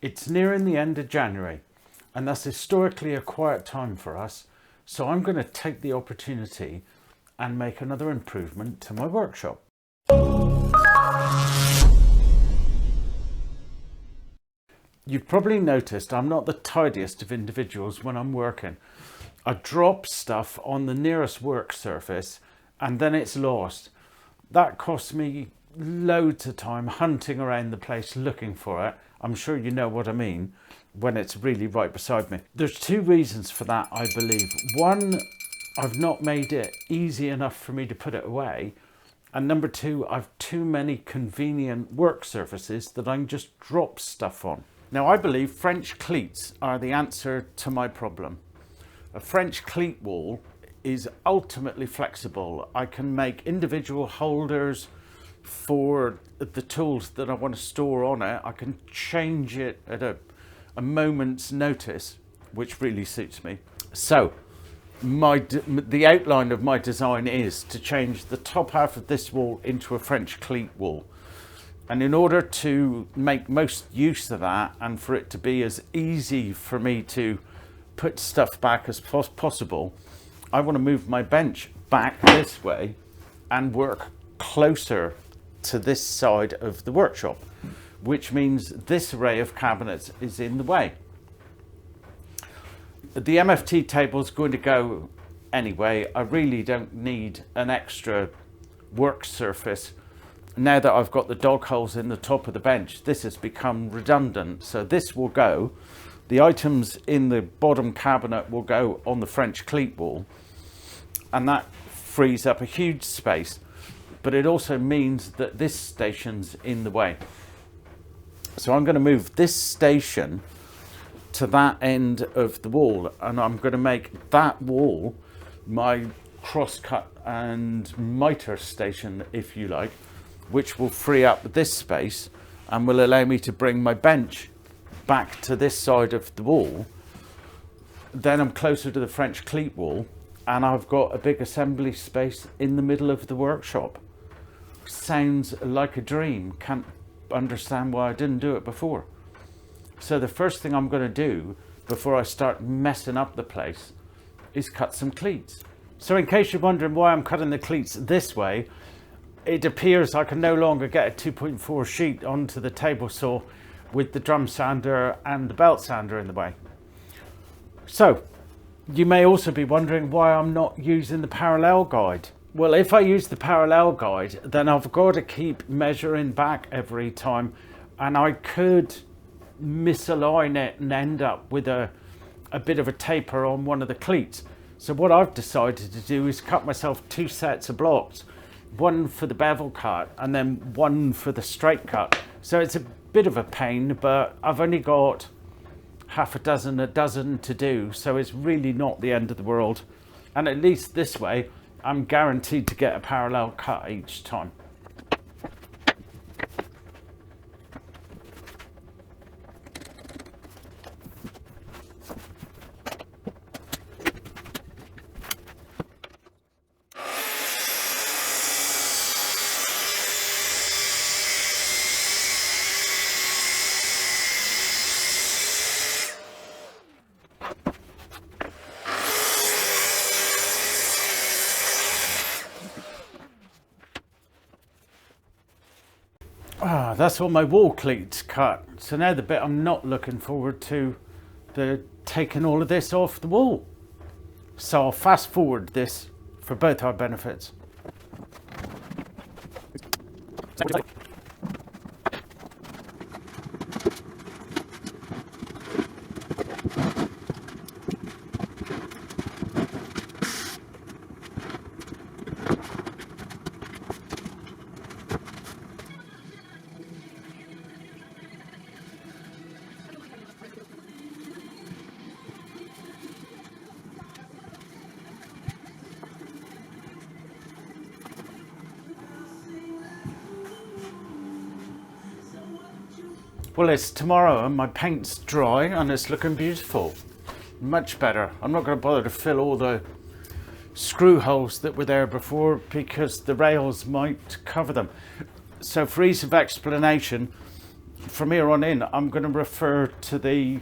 It's nearing the end of January, and that's historically a quiet time for us, so I'm going to take the opportunity and make another improvement to my workshop. You've probably noticed I'm not the tidiest of individuals when I'm working. I drop stuff on the nearest work surface and then it's lost. That costs me loads of time hunting around the place looking for it. I'm sure you know what I mean when it's really right beside me. There's two reasons for that, I believe. One, I've not made it easy enough for me to put it away. And number two, I've too many convenient work surfaces that I can just drop stuff on. Now, I believe French cleats are the answer to my problem. A French cleat wall is ultimately flexible. I can make individual holders for the tools that I want to store on it. I can change it at a moment's notice, which really suits me. So the outline of my design is to change the top half of this wall into a French cleat wall. And in order to make most use of that and for it to be as easy for me to put stuff back as possible, I want to move my bench back this way and work closer to this side of the workshop, which means this array of cabinets is in the way. The MFT table is going to go anyway. I really don't need an extra work surface. Now that I've got the dog holes in the top of the bench, this has become redundant. So this will go. The items in the bottom cabinet will go on the French cleat wall, and that frees up a huge space. But it also means that this station's in the way. So I'm going to move this station to that end of the wall, and I'm going to make that wall my cross-cut and miter station, if you like, which will free up this space and will allow me to bring my bench back to this side of the wall. Then I'm closer to the French cleat wall and I've got a big assembly space in the middle of the workshop. Sounds like a dream. Can't understand why I didn't do it before. So the first thing I'm going to do before I start messing up the place is cut some cleats. So in case you're wondering why I'm cutting the cleats this way, it appears I can no longer get a 2.4 sheet onto the table saw with the drum sander and the belt sander in the way. So you may also be wondering why I'm not using the parallel guide. Well, if I use the parallel guide, then I've got to keep measuring back every time, and I could misalign it and end up with a bit of a taper on one of the cleats. So what I've decided to do is cut myself two sets of blocks, one for the bevel cut and then one for the straight cut. So it's a bit of a pain, but I've only got a dozen to do, so it's really not the end of the world. And at least this way I'm guaranteed to get a parallel cut each time. That's all my wall cleats cut. So now the bit I'm not looking forward to, the taking all of this off the wall. So I'll fast forward this for both our benefits. Well, it's tomorrow and my paint's dry and it's looking beautiful. Much better. I'm not going to bother to fill all the screw holes that were there before because the rails might cover them. So for ease of explanation, from here on in, I'm going to refer to the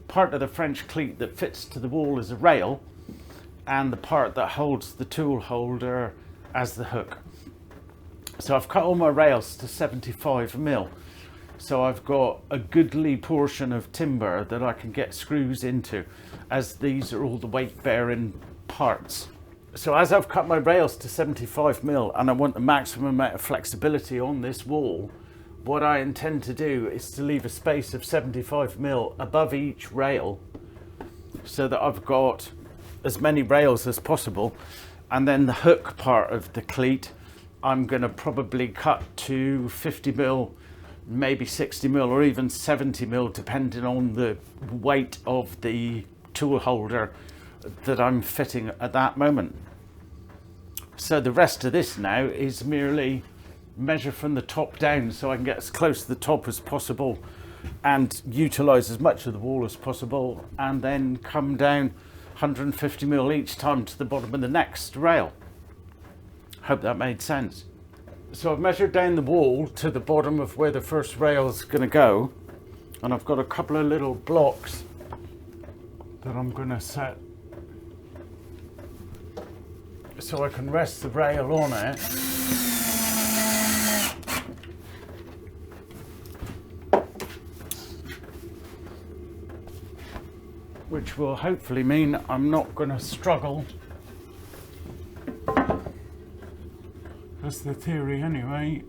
part of the French cleat that fits to the wall as a rail, and the part that holds the tool holder as the hook. So I've cut all my rails to 75mm. So I've got a goodly portion of timber that I can get screws into, as these are all the weight bearing parts. So as I've cut my rails to 75mm and I want the maximum amount of flexibility on this wall, what I intend to do is to leave a space of 75mm above each rail so that I've got as many rails as possible. And then the hook part of the cleat, I'm going to probably cut to 50mm, maybe 60mm, or even 70mm, depending on the weight of the tool holder that I'm fitting at that moment. So the rest of this now is merely measure from the top down so I can get as close to the top as possible and utilize as much of the wall as possible, and then come down 150mm each time to the bottom of the next rail. Hope that made sense. So I've measured down the wall to the bottom of where the first rail is going to go, and I've got a couple of little blocks that I'm going to set so I can rest the rail on it. Which will hopefully mean I'm not going to struggle. That's the theory anyway.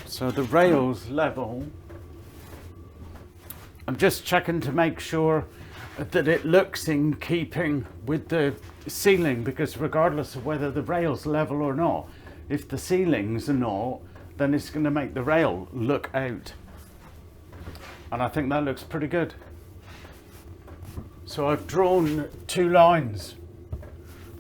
So the rail's level. I'm just checking to make sure that it looks in keeping with the ceiling, because regardless of whether the rail's level or not, if the ceilings are not, then it's going to make the rail look out. And I think that looks pretty good. So I've drawn 2 lines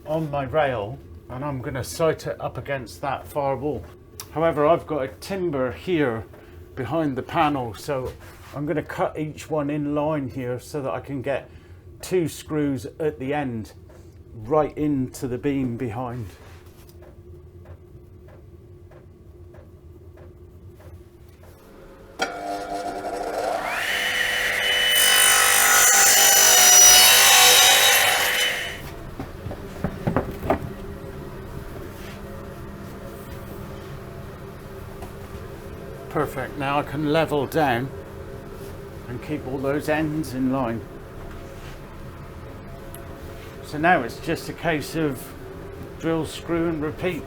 on my rail and I'm going to sight it up against that far wall. However, I've got a timber here behind the panel, so I'm going to cut each one in line here so that I can get 2 screws at the end right into the beam behind. Perfect. Now I can level down and keep all those ends in line. So now it's just a case of drill, screw and repeat.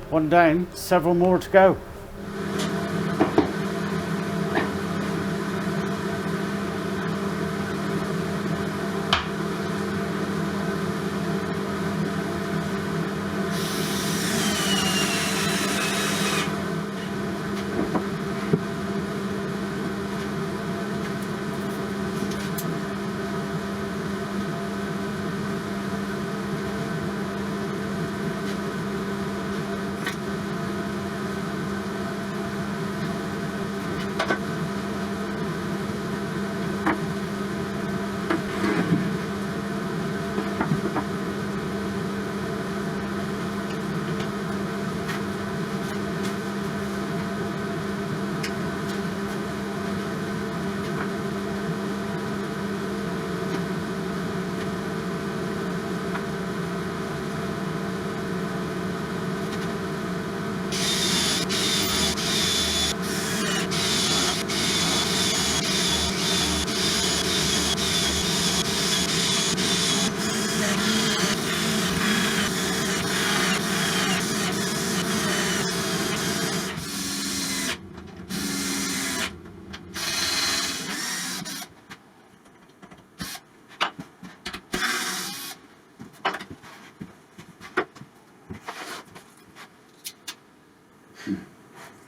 One down, several more to go.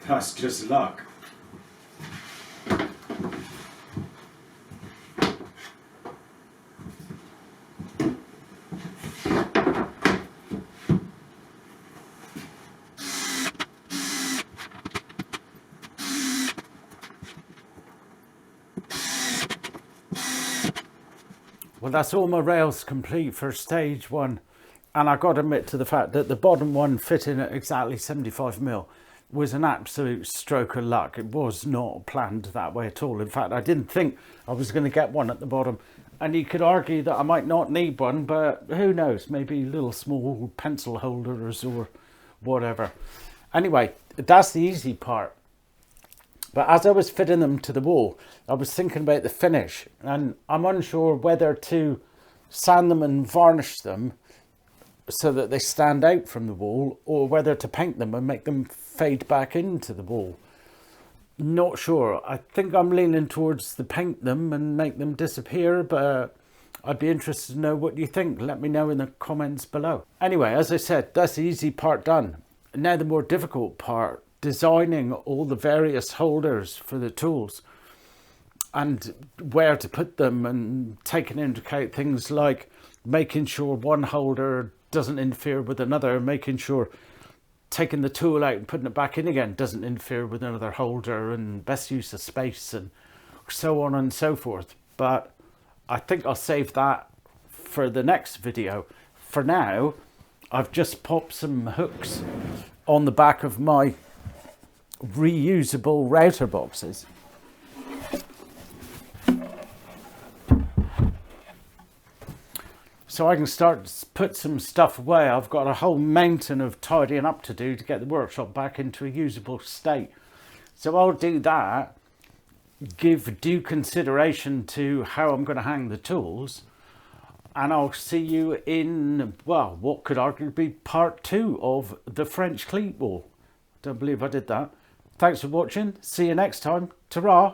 That's just luck. Well, that's all my rails complete for stage 1. And I got to admit to the fact that the bottom one fitting at exactly 75mm was an absolute stroke of luck. It was not planned that way at all. In fact, I didn't think I was going to get one at the bottom. And you could argue that I might not need one, but who knows? Maybe little small pencil holders or whatever. Anyway, that's the easy part. But as I was fitting them to the wall, I was thinking about the finish, and I'm unsure whether to sand them and varnish them so that they stand out from the wall, or whether to paint them and make them fade back into the wall. Not sure. I think I'm leaning towards the paint them and make them disappear, but I'd be interested to know what you think. Let me know in the comments below. Anyway, as I said, that's the easy part done. Now the more difficult part, designing all the various holders for the tools and where to put them, and taking into account things like making sure one holder doesn't interfere with another, making sure taking the tool out and putting it back in again doesn't interfere with another holder, and best use of space and so on and so forth. But I think I'll save that for the next video. For now, I've just popped some hooks on the back of my reusable router boxes. So I can start to put some stuff away. I've got a whole mountain of tidying up to do to get the workshop back into a usable state. So I'll do that, give due consideration to how I'm going to hang the tools, and I'll see you in, well, what could arguably be part 2 of the French cleat wall. Don't believe I did that. Thanks for watching. See you next time. Ta-ra.